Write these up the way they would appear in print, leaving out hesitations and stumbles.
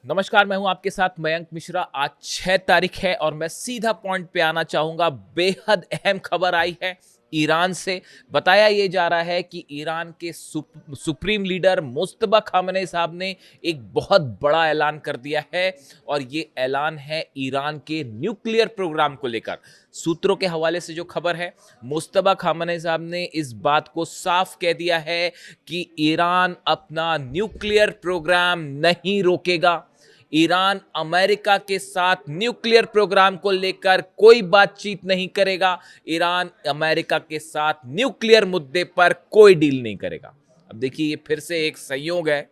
नमस्कार, मैं हूं आपके साथ मयंक मिश्रा। आज 6 तारीख है और मैं सीधा पॉइंट पे आना चाहूंगा। बेहद अहम खबर आई है ईरान से। बताया ये जा रहा है कि ईरान के सुप्रीम लीडर मुस्तबा खामनेई साहब ने एक बहुत बड़ा ऐलान कर दिया है और ये ऐलान है ईरान के न्यूक्लियर प्रोग्राम को लेकर। सूत्रों के हवाले से जो खबर है, मुस्तबा खामनेई साहब ने इस बात को साफ कह दिया है कि ईरान अपना न्यूक्लियर प्रोग्राम नहीं रोकेगा। ईरान अमेरिका के साथ न्यूक्लियर प्रोग्राम को लेकर कोई बातचीत नहीं करेगा। ईरान अमेरिका के साथ न्यूक्लियर मुद्दे पर कोई डील नहीं करेगा। अब देखिए, ये फिर से एक संयोग है।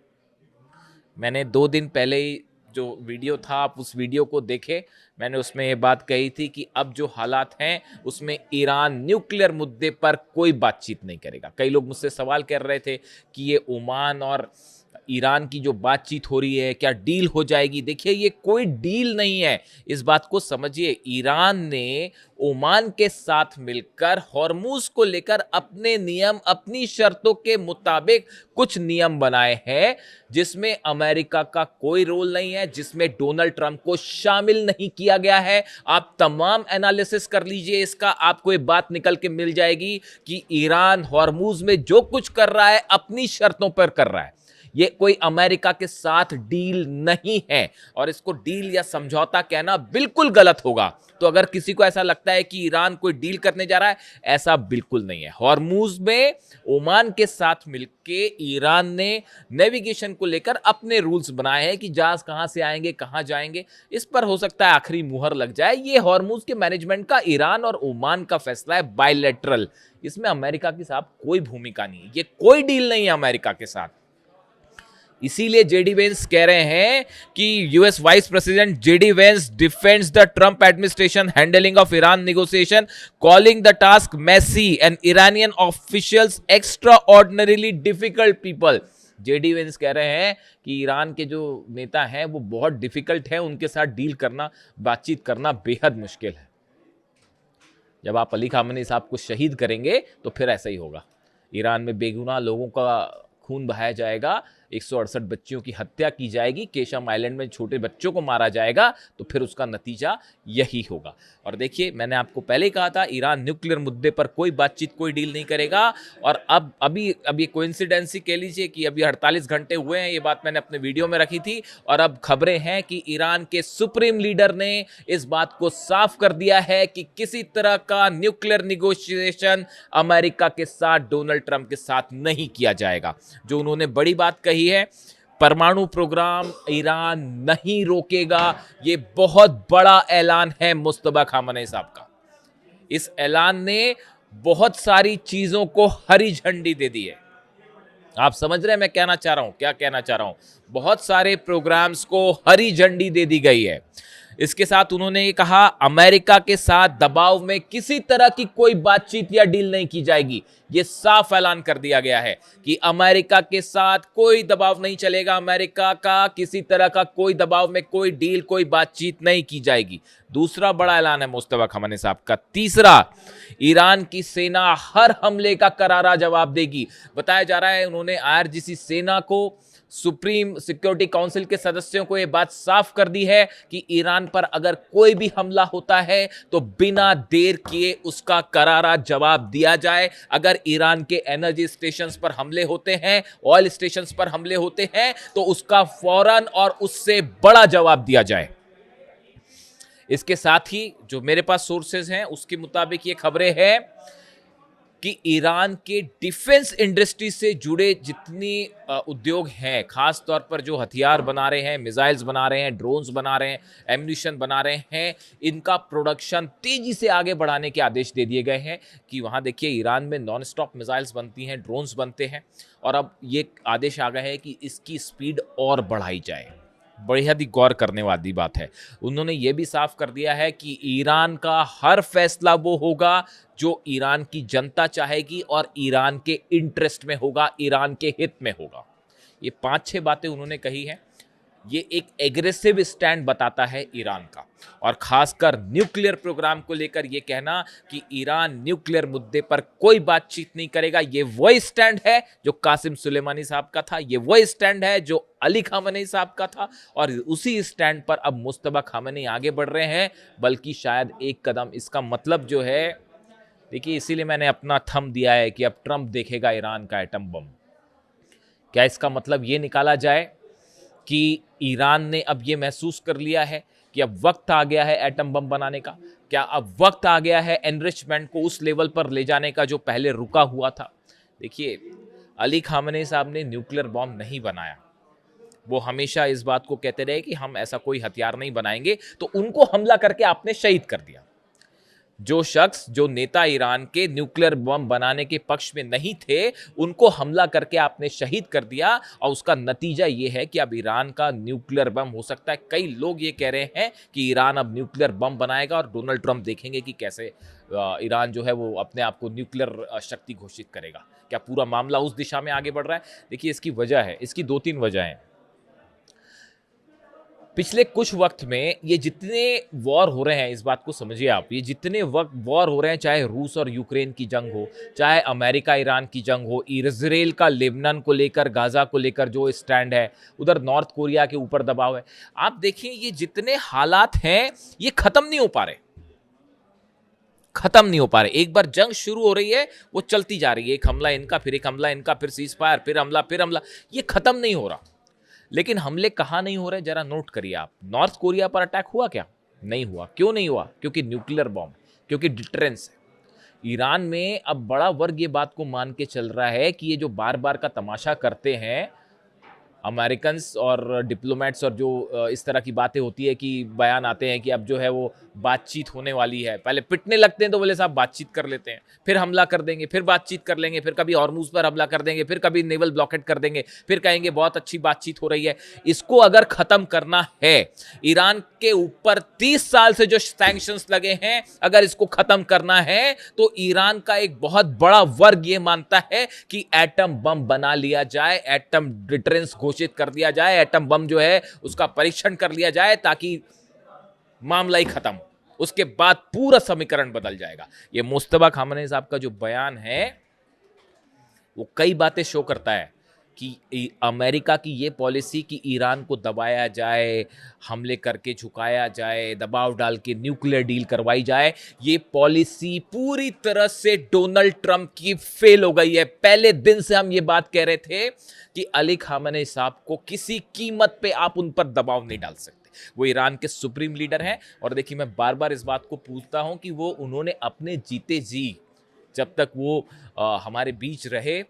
मैंने 2 दिन पहले ही जो वीडियो था, आप उस वीडियो को देखे, मैंने उसमें ये बात कही थी कि अब जो हालात हैं उसमें ईरान न्यूक्लियर मुद्दे पर कोई बातचीत नहीं करेगा। कई लोग मुझसे सवाल कर रहे थे कि ये ओमान और ईरान की जो बातचीत हो रही है, क्या डील हो जाएगी? देखिए, ये कोई डील नहीं है, इस बात को समझिए। ईरान ने ओमान के साथ मिलकर हॉर्मूज को लेकर अपने नियम, अपनी शर्तों के मुताबिक कुछ नियम बनाए हैं, जिसमें अमेरिका का कोई रोल नहीं है, जिसमें डोनाल्ड ट्रंप को शामिल नहीं किया गया है। आप तमाम एनालिसिस कर लीजिए इसका, आपको ये बात निकल के मिल जाएगी कि ईरान हॉर्मूज में जो कुछ कर रहा है अपनी शर्तों पर कर रहा है। ये कोई अमेरिका के साथ डील नहीं है और इसको डील या समझौता कहना बिल्कुल गलत होगा। तो अगर किसी को ऐसा लगता है कि ईरान कोई डील करने जा रहा है, ऐसा बिल्कुल नहीं है। हॉर्मूज में ओमान के साथ मिलके ईरान ने नेविगेशन को लेकर अपने रूल्स बनाए हैं कि जहाज कहां से आएंगे, कहां जाएंगे। इस पर हो सकता है आखिरी मुहर लग जाए। ये हॉर्मूज के मैनेजमेंट का ईरान और ओमान का फैसला है, बायलैटरल। इसमें अमेरिका की साहब कोई भूमिका नहीं है। ये कोई डील नहीं है अमेरिका के साथ। इसीलिए जेडी वेंस कह रहे हैं कि US vice president JD Vance defends the Trump administration handling of Iran negotiation, calling the task messy and Iranian officials extraordinarily difficult people. JD Vance कह रहे हैं कि ईरान के जो नेता हैं वो बहुत डिफिकल्ट हैं, उनके साथ डील करना, बातचीत करना बेहद मुश्किल है। जब आप अली खामनेई साहब को शहीद करेंगे तो फिर ऐसा ही होगा। ईरान में बेगुनाह लोगों का खून बहाया जाएगा, 168 बच्चियों की हत्या की जाएगी, केशम आइलैंड में छोटे बच्चों को मारा जाएगा, तो फिर उसका नतीजा यही होगा। और देखिए, मैंने आपको पहले ही कहा था, ईरान न्यूक्लियर मुद्दे पर कोई बातचीत, कोई डील नहीं करेगा। और अब ये कोइंसिडेंसी कह लीजिए कि अभी 48 घंटे हुए हैं, ये बात मैंने अपने वीडियो में रखी थी, और अब खबरें हैं कि ईरान के सुप्रीम लीडर ने इस बात को साफ कर दिया है कि किसी तरह का न्यूक्लियर निगोशिएशन अमेरिका के साथ, डोनाल्ड ट्रंप के साथ नहीं किया जाएगा। जो उन्होंने बड़ी बात कही है, परमाणु प्रोग्राम ईरान नहीं रोकेगा। ये बहुत बड़ा ऐलान है मुस्तबा खामनेई साहब का। इस ऐलान ने बहुत सारी चीजों को हरी झंडी दे दी है। आप समझ रहे हैं मैं कहना चाह रहा हूं, क्या कहना चाह रहा हूं? बहुत सारे प्रोग्राम्स को हरी झंडी दे दी गई है। इसके साथ उन्होंने ये कहा, अमेरिका के साथ दबाव में किसी तरह की कोई बातचीत या डील नहीं की जाएगी। ये साफ ऐलान कर दिया गया है कि अमेरिका के साथ कोई दबाव नहीं चलेगा, अमेरिका का किसी तरह का कोई दबाव में कोई डील, कोई बातचीत नहीं की जाएगी। दूसरा बड़ा ऐलान है मुस्तफा खamenei साहब का। तीसरा, ईरान की सेना हर हमले का करारा जवाब देगी। बताया जा रहा है उन्होंने आईआरजीसी सेना को, सुप्रीम सिक्योरिटी काउंसिल के सदस्यों को यह बात साफ कर दी है कि ईरान पर अगर कोई भी हमला होता है तो बिना देर किए उसका करारा जवाब दिया जाए। अगर ईरान के एनर्जी स्टेशंस पर हमले होते हैं, ऑयल स्टेशंस पर हमले होते हैं, तो उसका फौरन और उससे बड़ा जवाब दिया जाए। इसके साथ ही जो मेरे पास सोर्सेज हैं उसके मुताबिक ये खबरें हैं कि ईरान के डिफेंस इंडस्ट्री से जुड़े जितनी उद्योग हैं, खास तौर पर जो हथियार बना रहे हैं, मिसाइल्स बना रहे हैं, ड्रोन्स बना रहे हैं, एम्यूनिशन बना रहे हैं, इनका प्रोडक्शन तेजी से आगे बढ़ाने के आदेश दे दिए गए हैं। कि वहाँ देखिए, ईरान में नॉन स्टॉप मिसाइल्स बनती हैं, ड्रोन्स बनते हैं, और अब ये आदेश आ गया है कि इसकी स्पीड और बढ़ाई जाए। बेहद ही गौर करने वाली बात है। उन्होंने ये भी साफ कर दिया है कि ईरान का हर फैसला वो होगा जो ईरान की जनता चाहेगी और ईरान के इंटरेस्ट में होगा, ईरान के हित में होगा। ये 5-6 बातें उन्होंने कही हैं। ये एक एग्रेसिव स्टैंड बताता है ईरान का, और खासकर न्यूक्लियर प्रोग्राम को लेकर ये कहना कि ईरान न्यूक्लियर मुद्दे पर कोई बातचीत नहीं करेगा, ये वही स्टैंड है जो कासिम सुलेमानी साहब का था, ये वही स्टैंड है जो अली खामेनी साहब का था, और उसी स्टैंड पर अब मुस्तफा खामेनी आगे बढ़ रहे हैं, बल्कि शायद एक कदम। इसका मतलब जो है, देखिए इसीलिए मैंने अपना थंब दिया है कि अब ट्रंप देखेगा ईरान का एटम बम। क्या इसका मतलब ये निकाला जाए कि ईरान ने अब ये महसूस कर लिया है कि अब वक्त आ गया है एटम बम बनाने का? क्या अब वक्त आ गया है एनरिचमेंट को उस लेवल पर ले जाने का जो पहले रुका हुआ था? देखिए, अली खामेनी साहब ने न्यूक्लियर बॉम्ब नहीं बनाया, वो हमेशा इस बात को कहते रहे कि हम ऐसा कोई हथियार नहीं बनाएंगे, तो उनको हमला करके आपने शहीद कर दिया। जो शख्स, जो नेता ईरान के न्यूक्लियर बम बनाने के पक्ष में नहीं थे, उनको हमला करके आपने शहीद कर दिया, और उसका नतीजा ये है कि अब ईरान का न्यूक्लियर बम हो सकता है। कई लोग ये कह रहे हैं कि ईरान अब न्यूक्लियर बम बनाएगा और डोनाल्ड ट्रंप देखेंगे कि कैसे ईरान जो है वो अपने आप को न्यूक्लियर शक्ति घोषित करेगा। क्या पूरा मामला उस दिशा में आगे बढ़ रहा है? देखिए, इसकी वजह है, इसकी 2-3 वजह हैं। पिछले कुछ वक्त में ये जितने वॉर हो रहे हैं, इस बात को समझिए आप, ये जितने वक्त वॉर हो रहे हैं, चाहे रूस और यूक्रेन की जंग हो, चाहे अमेरिका ईरान की जंग हो, इजराइल का लेबनान को लेकर, गाजा को लेकर जो स्टैंड है, उधर नॉर्थ कोरिया के ऊपर दबाव है, आप देखिए ये जितने हालात हैं ये खत्म नहीं हो पा रहे, खत्म नहीं हो पा रहे। एक बार जंग शुरू हो रही है, वो चलती जा रही है, एक हमला इनका, फिर एक हमला इनका, फिर सीज फायर, फिर हमला, फिर हमला, ये खत्म नहीं हो रहा। लेकिन हमले कहाँ नहीं हो रहे, जरा नोट करिए आप। नॉर्थ कोरिया पर अटैक हुआ क्या? नहीं हुआ। क्यों नहीं हुआ? क्योंकि न्यूक्लियर बॉम्ब, क्योंकि डिटरेंस है। ईरान में अब बड़ा वर्ग ये बात को मान के चल रहा है कि ये जो बार बार का तमाशा करते हैं अमेरिकन्स और डिप्लोमेट्स, और जो इस तरह की बातें होती है कि बयान आते हैं कि अब जो है वो बातचीत होने वाली है, पहले पिटने लगते हैं तो बोले साहब बातचीत कर लेते हैं, फिर हमला कर देंगे, फिर बातचीत कर लेंगे, फिर कभी हॉर्मुज पर हमला कर देंगे, फिर कभी नेवल ब्लॉकेट कर देंगे, फिर कहेंगे बहुत अच्छी बातचीत हो रही है। इसको अगर खत्म करना है, ईरान के ऊपर 30 साल से जो सैंक्शंस लगे हैं, अगर इसको खत्म करना है तो ईरान का एक बहुत बड़ा वर्ग ये मानता है कि एटम बम बना लिया जाए, एटम डिटरेंस घोषित कर दिया जाए, एटम बम जो है उसका परीक्षण कर लिया जाए, ताकि मामला ही खत्म हो। उसके बाद पूरा समीकरण बदल जाएगा। ये मुस्तफा खामेनी साहब का जो बयान है वो कई बातें शो करता है कि अमेरिका की ये पॉलिसी कि ईरान को दबाया जाए, हमले करके झुकाया जाए, दबाव डाल के न्यूक्लियर डील करवाई जाए, ये पॉलिसी पूरी तरह से डोनाल्ड ट्रंप की फेल हो गई है। पहले दिन से हम ये बात कह रहे थे कि अली खामेनी साहब को किसी कीमत पे आप उन पर दबाव नहीं डाल सकते। वो ईरान के सुप्रीम लीडर हैं, और देखिए मैं बार बार इस बात को पूछता हूं कि वो उन्होंने अपने जीते जी, जब तक वो हमारे बीच रहे,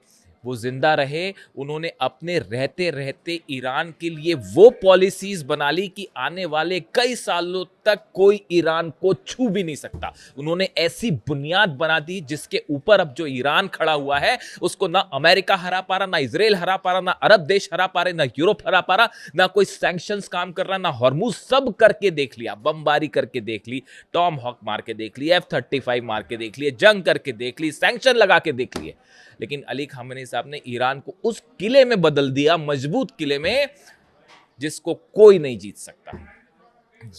वो जिंदा रहे, उन्होंने अपने रहते रहते ईरान के लिए वो पॉलिसीज बना ली कि आने वाले कई सालों तक कोई ईरान को छू भी नहीं सकता। उन्होंने ऐसी बुनियाद बना दी जिसके ऊपर अब जो ईरान खड़ा हुआ है उसको ना अमेरिका हरा पा रहा, ना इजराइल हरा पा रहा, ना अरब देश हरा पा रहे, ना यूरोप हरा पा रहा, ना कोई सैंक्शंस काम कर रहा, ना हॉर्मुज। सब करके देख लिया, बमबारी करके देख ली, टॉम हॉक मार के देख ली, F-35 मार के देख लिए, जंग करके देख ली, सैंक्शन लगा के देख लिए, लेकिन अली खामेनी साहब ने ईरान को उस किले में बदल दिया, मजबूत किले में, जिसको कोई नहीं जीत सकता।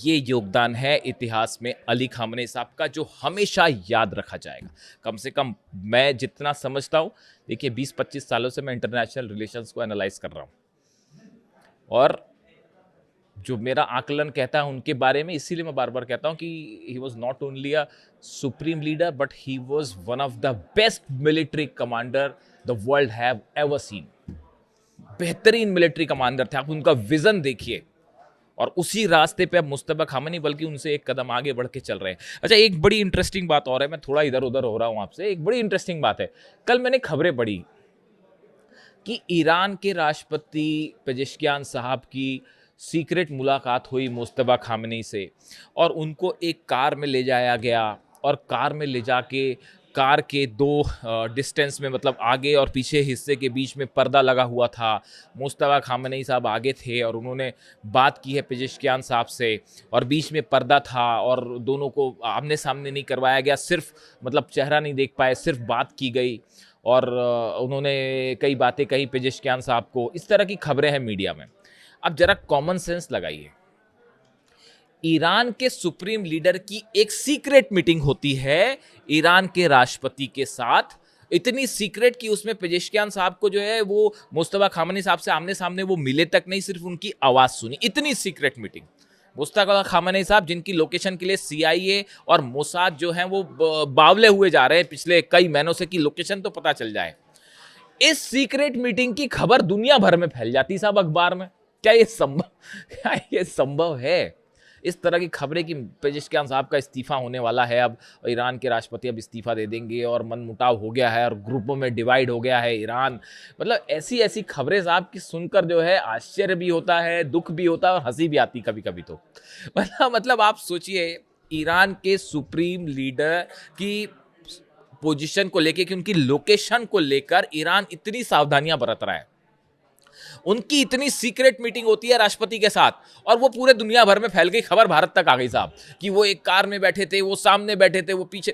ये योगदान है इतिहास में अली खामेनी साहब का, जो हमेशा याद रखा जाएगा। कम से कम मैं जितना समझता हूं, देखिए 20-25 सालों से मैं इंटरनेशनल रिलेशंस को एनालाइज कर रहा हूं, और जो मेरा आकलन कहता है उनके बारे में, इसीलिए मैं बार बार कहता हूं कि he was not only a supreme leader, but he was one of the best military commander the world have ever seen. बेहतरीन मिलिट्री कमांडर थे। आप उनका विजन देखिए, और उसी रास्ते पे अब मुस्तफा खामेनी बल्कि उनसे एक कदम आगे बढ़ के चल रहे हैं। अच्छा, एक बड़ी इंटरेस्टिंग बात और है, मैं थोड़ा इधर उधर हो रहा हूं आपसे, एक बड़ी इंटरेस्टिंग बात है। कल मैंने खबरें पढ़ी कि ईरान के राष्ट्रपति पेजेश्कियान साहब की सीक्रेट मुलाकात हुई मुस्तफा खामेनी से, और उनको एक कार में ले जाया गया, और कार में ले जाके कार के 2 डिस्टेंस में, मतलब आगे और पीछे हिस्से के बीच में पर्दा लगा हुआ था। मुस्तफा खामेनी साहब आगे थे और उन्होंने बात की है पेजेश्कियान साहब से, और बीच में पर्दा था, और दोनों को आमने सामने नहीं करवाया गया, सिर्फ मतलब चेहरा नहीं देख पाए, सिर्फ बात की गई, और उन्होंने कई बातें कही पेजेश्कियान साहब को। इस तरह की खबरें हैं मीडिया में। अब जरा कॉमन सेंस लगाइए, ईरान के सुप्रीम लीडर की एक सीक्रेट मीटिंग होती है ईरान के राष्ट्रपति के साथ, इतनी सीक्रेट कि उसमें पेजेश्कियान साहब को जो है वो मुस्तफा खामनी साहब से आमने सामने वो मिले तक नहीं, सिर्फ उनकी आवाज सुनी, इतनी सीक्रेट मीटिंग। मुस्तफा खामनी साहब जिनकी लोकेशन के लिए सीआईए और मोसाद जो है वो बावले हुए जा रहे हैं पिछले कई महीनों से कि लोकेशन तो पता चल जाए, इस सीक्रेट मीटिंग की खबर दुनिया भर में फैल जाती साहब अखबार में। क्या ये संभव है? इस तरह की खबरें कि पेजेश्कियान साहब का इस्तीफा होने वाला है, अब ईरान के राष्ट्रपति अब इस्तीफा दे देंगे और मनमुटाव हो गया है और ग्रुपों में डिवाइड हो गया है ईरान, मतलब ऐसी ऐसी खबरें साहब की सुनकर जो है आश्चर्य भी होता है, दुख भी होता है और हंसी भी आती कभी कभी तो। मतलब आप सोचिए, ईरान के सुप्रीम लीडर की पोजीशन को लेकर कि उनकी लोकेशन को लेकर ईरान इतनी सावधानियां बरत रहा है, उनकी इतनी सीक्रेट मीटिंग होती है राष्ट्रपति के साथ और वो पूरे दुनिया भर में फैल गई, खबर भारत तक आ गई साहब कि वो एक कार में बैठे थे, वो सामने बैठे थे, वो पीछे,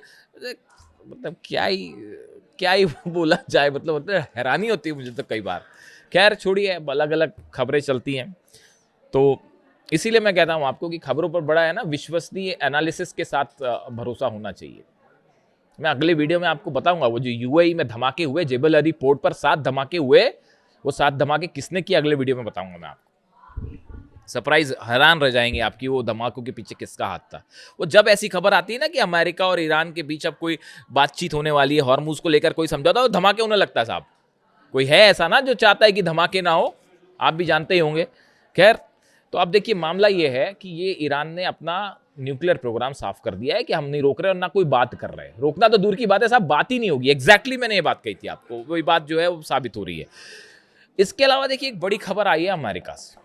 मतलब क्या ही बोला जाए, मतलब हैरानी होती है मुझे तो कई बार। खैर छोड़िए, अलग अलग खबरें चलती हैं, तो इसीलिए मैं कहता हूं आपको कि खबरों पर बड़ा है ना विश्वसनीय एनालिसिस के साथ भरोसा होना चाहिए। मैं अगले वीडियो में आपको बताऊंगा वो जो यूएई में धमाके हुए, जेबल अली पोर्ट पर 7 धमाके हुए, वो 7 धमाके किसने किए अगले वीडियो में बताऊंगा मैं आपको। सरप्राइज, हैरान रह जाएंगे आपकी वो धमाकों के पीछे किसका हाथ था। वो जब ऐसी खबर आती है ना कि अमेरिका और ईरान के बीच अब कोई बातचीत होने वाली है, हॉर्मुज को लेकर कोई समझौता, तो धमाके होने लगता है साहब। कोई है ऐसा ना जो चाहता है कि धमाके ना हो, आप भी जानते ही होंगे। खैर, तो अब देखिए मामला ये है कि ये ईरान ने अपना न्यूक्लियर प्रोग्राम साफ कर दिया है कि हम नहीं रोक रहे और ना कोई बात कर रहे हैं। रोकना तो दूर की बात है साहब, बात ही नहीं होगी। एग्जैक्टली मैंने ये बात कही थी आपको, वही बात जो है वो साबित हो रही है। इसके अलावा देखिए एक बड़ी खबर आई है अमेरिका से।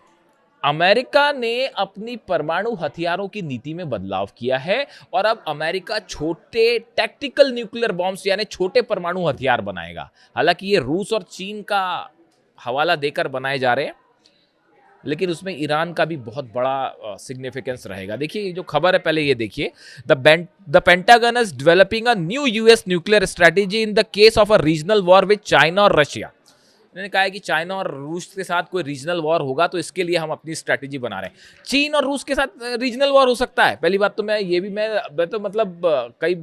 अमेरिका ने अपनी परमाणु हथियारों की नीति में बदलाव किया है और अब अमेरिका छोटे टैक्टिकल न्यूक्लियर बॉम्ब्स यानी छोटे परमाणु हथियार बनाएगा। हालांकि ये रूस और चीन का हवाला देकर बनाए जा रहे हैं, लेकिन उसमें ईरान का भी बहुत बड़ा सिग्निफिकेंस रहेगा। देखिए ये जो खबर है पहले ये देखिए, the pentagon is developing a new US nuclear strategy in the case of a regional war with China और रशिया। उन्होंने कहा है कि चाइना और रूस के साथ कोई रीजनल वॉर होगा तो इसके लिए हम अपनी स्ट्रैटेजी बना रहे हैं। चीन और रूस के साथ रीजनल वॉर हो सकता है, पहली बात तो मैं तो मतलब कई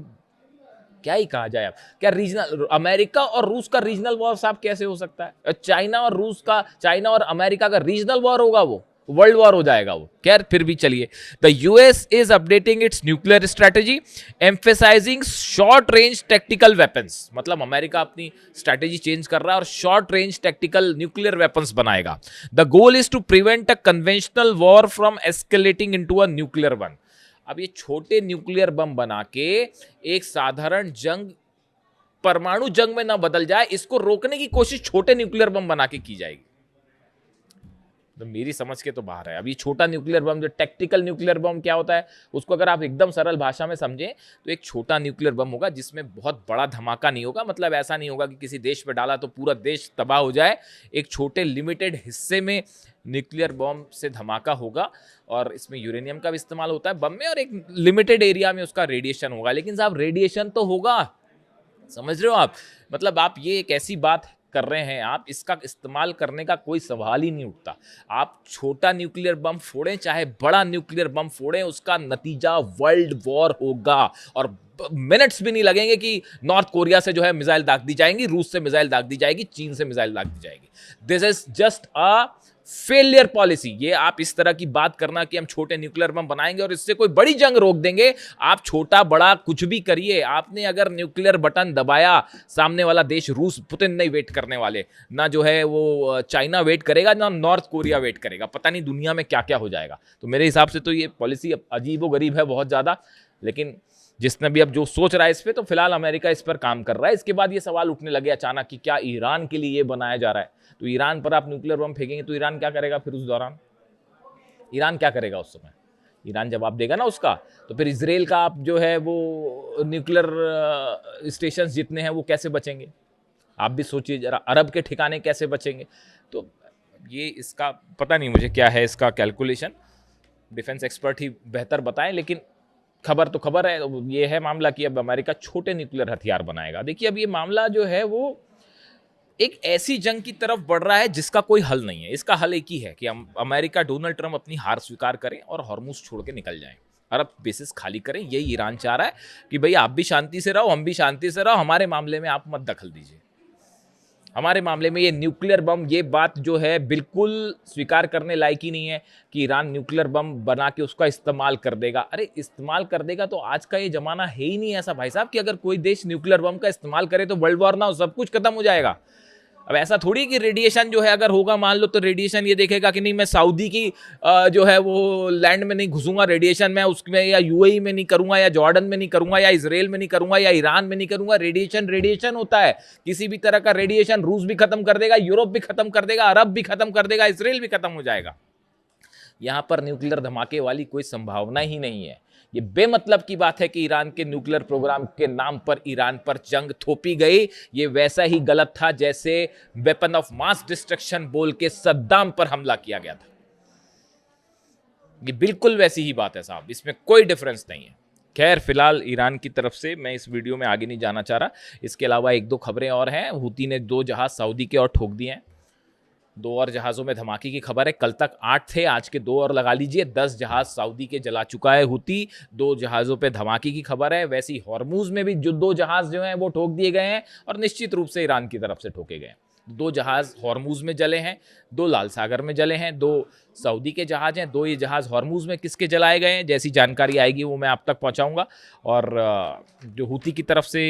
क्या ही कहा जाए, अब क्या रीजनल अमेरिका और रूस का रीजनल वॉर साहब कैसे हो सकता है? चाइना और अमेरिका का रीजनल वॉर होगा, वो वर्ल्ड वॉर हो जाएगा वो। खैर फिर भी चलिए, the US is updating its nuclear strategy emphasising short range tactical weapons. मतलब अमेरिका अपनी स्ट्रेटेजी चेंज कर रहा है और short range tactical nuclear weapons बनाएगा। The goal is to prevent a conventional war from escalating into a nuclear one. अब ये छोटे न्यूक्लियर बम बना के एक साधारण जंग परमाणु जंग में ना बदल जाए, इसको रोकने की कोशिश छोटे न्यूक्लियर बम बना के की जाएगी। तो मेरी समझ के तो बाहर है। अब ये छोटा न्यूक्लियर बम, जो टैक्टिकल न्यूक्लियर बम क्या होता है, उसको अगर आप एकदम सरल भाषा में समझें तो एक छोटा न्यूक्लियर बम होगा जिसमें बहुत बड़ा धमाका नहीं होगा। मतलब ऐसा नहीं होगा कि किसी देश पे डाला तो पूरा देश तबाह हो जाए। एक छोटे लिमिटेड हिस्से में न्यूक्लियर बम से धमाका होगा और इसमें यूरेनियम का भी इस्तेमाल होता है बम में, और एक लिमिटेड एरिया में उसका रेडिएशन होगा। लेकिन साहब रेडिएशन तो होगा, समझ रहे हो आप? मतलब आप ये एक ऐसी बात कर रहे हैं, आप इसका इस्तेमाल करने का कोई सवाल ही नहीं उठता। आप छोटा न्यूक्लियर बम फोड़ें चाहे बड़ा न्यूक्लियर बम फोड़ें, उसका नतीजा वर्ल्ड वॉर होगा। और मिनट्स भी नहीं लगेंगे कि नॉर्थ कोरिया से जो है मिसाइल दाग दी जाएंगी, रूस से मिसाइल दाग दी जाएगी, चीन से मिसाइल दाग दी जाएगी। This is just a failure policy. ये आप इस तरह की बात करना कि हम छोटे न्यूक्लियर बम बनाएंगे और इससे कोई बड़ी जंग रोक देंगे, आप छोटा बड़ा कुछ भी करिए, आपने अगर न्यूक्लियर बटन दबाया, सामने वाला देश रूस, पुतिन नहीं वेट करने वाले, ना जो है वो चाइना वेट करेगा, ना नॉर्थ कोरिया वेट करेगा। पता नहीं दुनिया में क्या क्या हो जाएगा। तो मेरे हिसाब से तो ये पॉलिसी अजीबोगरीब है बहुत ज्यादा। लेकिन जिसने भी अब जो सोच रहा है इस पर, तो फिलहाल अमेरिका इस पर काम कर रहा है। इसके बाद ये सवाल उठने लगे अचानक कि क्या ईरान के लिए ये बनाया जा रहा है? तो ईरान पर आप न्यूक्लियर बम फेंकेंगे तो ईरान क्या करेगा फिर उस दौरान? ईरान क्या करेगा उस समय? ईरान जवाब देगा ना उसका। तो फिर इजराइल का आप जो है वो न्यूक्लियर स्टेशन जितने हैं वो कैसे बचेंगे? आप भी सोचिए जरा, अरब के ठिकाने कैसे बचेंगे? तो ये इसका पता नहीं मुझे क्या है इसका कैलकुलेशन, डिफेंस एक्सपर्ट ही बेहतर बताएं। लेकिन खबर तो खबर है, ये है मामला कि अब अमेरिका छोटे न्यूक्लियर हथियार बनाएगा। देखिए अब ये मामला जो है वो एक ऐसी जंग की तरफ बढ़ रहा है जिसका कोई हल नहीं है। इसका हल एक ही है कि अमेरिका, डोनाल्ड ट्रंप अपनी हार स्वीकार करें और हॉर्मुज छोड़ के निकल जाएं, अरब बेसिस खाली करें। यही ईरान चाह रहा है कि भाई आप भी शांति से रहो, हम भी शांति से रहो, हमारे मामले में आप मत दखल दीजिए। हमारे मामले में ये न्यूक्लियर बम, ये बात जो है बिल्कुल स्वीकार करने लायक ही नहीं है कि ईरान न्यूक्लियर बम बना के उसका इस्तेमाल कर देगा। अरे इस्तेमाल कर देगा तो आज का ये जमाना है ही नहीं ऐसा भाई साहब कि अगर कोई देश न्यूक्लियर बम का इस्तेमाल करे तो वर्ल्ड वॉर ना हो, सब कुछ खत्म हो जाएगा। अब ऐसा थोड़ी कि रेडिएशन जो है अगर होगा मान लो तो रेडिएशन ये देखेगा कि नहीं मैं सऊदी की जो है वो लैंड में नहीं घुसूंगा, रेडिएशन मैं उसमें या यूएई में नहीं करूंगा, या जॉर्डन में नहीं करूंगा, या इजराइल में नहीं करूंगा, या ईरान में नहीं करूंगा। रेडिएशन रेडिएशन होता है, किसी भी तरह का रेडिएशन रूस भी खत्म कर देगा, यूरोप भी खत्म कर देगा, अरब भी खत्म कर देगा, इसराइल भी खत्म हो जाएगा। यहां पर न्यूक्लियर धमाके वाली कोई संभावना ही नहीं है। ये बेमतलब की बात है कि ईरान के न्यूक्लियर प्रोग्राम के नाम पर ईरान पर जंग थोपी गई। ये वैसा ही गलत था जैसे वेपन ऑफ मास डिस्ट्रक्शन बोल के सद्दाम पर हमला किया गया था। ये बिल्कुल वैसी ही बात है साहब, इसमें कोई डिफरेंस नहीं है। खैर फिलहाल ईरान की तरफ से मैं इस वीडियो में आगे नहीं जाना चाह रहा। इसके अलावा एक दो खबरें और हैं। हूती ने 2 जहाज सऊदी के और ठोक दिए हैं। 2 और जहाज़ों में धमाके की खबर है। कल तक 8 थे, आज के 2 और लगा लीजिए, 10 जहाज़ सऊदी के जला चुका है हूती। 2 जहाज़ों पे धमाके की खबर है। वैसे ही हॉर्मुज में भी जो 2 जहाज़ जो हैं वो ठोक दिए गए हैं और निश्चित रूप से ईरान की तरफ से ठोके गए। 2 जहाज़ हॉर्मुज में जले हैं, 2 लाल सागर में जले हैं, 2 सऊदी के जहाज़ हैं, 2 ये जहाज़ हॉर्मुज में किसके जलाए गए हैं, जैसी जानकारी आएगी वो मैं आप तक पहुँचाऊँगा। और जो हूती की तरफ से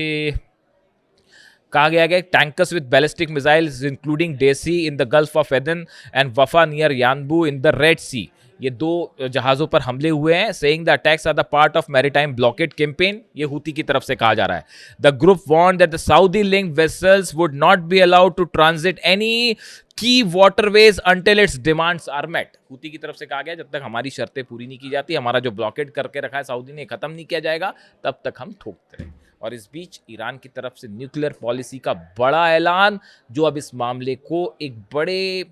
कहा गया है tankers with ballistic missiles including Daisy in the Gulf of Aden and Wafa near Yanbu in the Red Sea, ये 2 जहाज़ों पर हमले हुए हैं। Saying the attacks are the part of maritime blockade campaign, ये हूती की तरफ से कहा जा रहा है। The group warned that the Saudi linked vessels would not be allowed to transit any key waterways until its demands are met. Houthi की तरफ से कहा गया जब तक हमारी शर्तें पूरी नहीं की जाती, हमारा जो ब्लॉकेड करके रखा है सऊदी ने खत्म नहीं किया जाएगा, तब तक हम ठोकते रहें। और इस बीच ईरान की तरफ से न्यूक्लियर पॉलिसी का बड़ा ऐलान, जो अब इस मामले को एक बड़े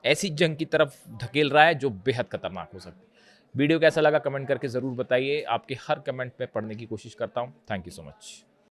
ऐसी जंग की तरफ धकेल रहा है जो बेहद खतरनाक हो सकती है। वीडियो कैसा लगा कमेंट करके ज़रूर बताइए। आपके हर कमेंट पे पढ़ने की कोशिश करता हूँ। Thank you so much.